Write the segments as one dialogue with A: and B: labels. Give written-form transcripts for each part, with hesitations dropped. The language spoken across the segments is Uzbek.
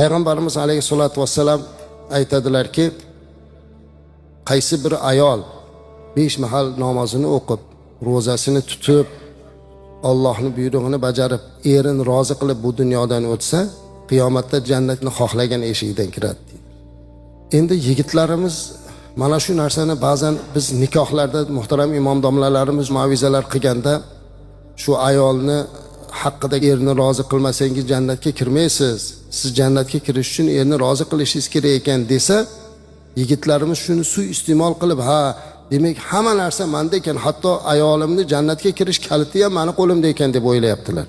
A: Payg'ambarimiz alayhisolatu vassalam aytadilarki, qaysi bir ayol 5 mahal namozini o'qib, ro'zasini tutib, Allohning buyrug'ini bajarib, erini rozi qilib bu dunyodan o'tsa, qiyomatda jannatni xohlagan eshigidan kiradi deydi. Endi yigitlarimiz mana shu narsani ba'zan biz nikohlarda muhtaram imom domlalarimiz mavizalar qilganda shu ayolni haqqida erni rozi qilmasangiz jannatga kirmaysiz. Siz jannatga kirish uchun erni rozi qilishingiz kerak ekan desa, yigitlarimiz shuni suiiste'mol qilib, ha, demak hamma narsa menda ekan, hatto ayolimni jannatga kirish kaliti ham meni qo'limda ekan deb o'ylayaptilar.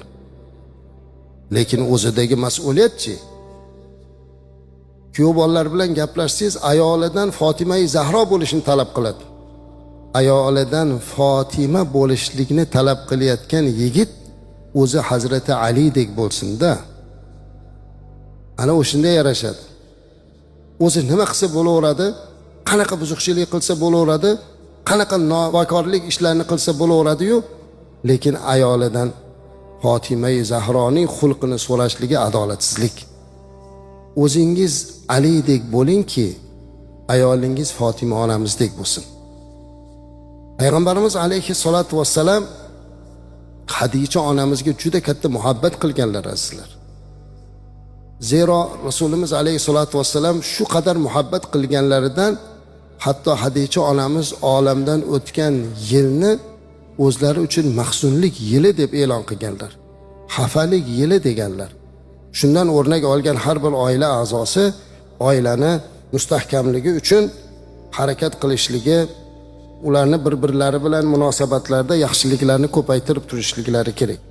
A: Lekin o'zidagi mas'uliyatchi. Kuyov bolalar bilan gaplashsangiz, ayolidan Fotima-i Zahro bo'lishini talab qiladi. Ayolidan Fotima bo'lishlikni talab qilayotgan yigit o'zi Hazrati Alidek bo'lsin-da. Ana o'shunda yarashadi. O'zi nima qilsa bo'laveradi, qanaqa buzuqchilik qilsa bo'laveradi, qanaqa novakorlik ishlarni qilsa bo'laveradi-yu, lekin ayolidan Fotima-i Zahroning xulqini so'rashligi adolatsizlik. O'zingiz Alidek bo'lingki, ayolingiz Fotima onamizdek bo'lsin. Payg'ambarimiz alayhissolatu vassalam Hadicha onamizga juda katta muhabbat qilganlar azizlar. Zero Rasulimiz alayhissolatu vassalam shu qadar muhabbat qilganlaridan hatto Hadicha onamiz olamdan o'tgan yilni o'zlari uchun mahzunlik yili deb e'lon qilganlar. Xafalik yili deganlar. Shundan o'rnak olgan har bir oila a'zosi oilani mustahkamligi uchun harakat qilishligi, ularni bir-birlari bilan munosabatlarda yaxshiliklarni ko'paytirib turishliklari kerak.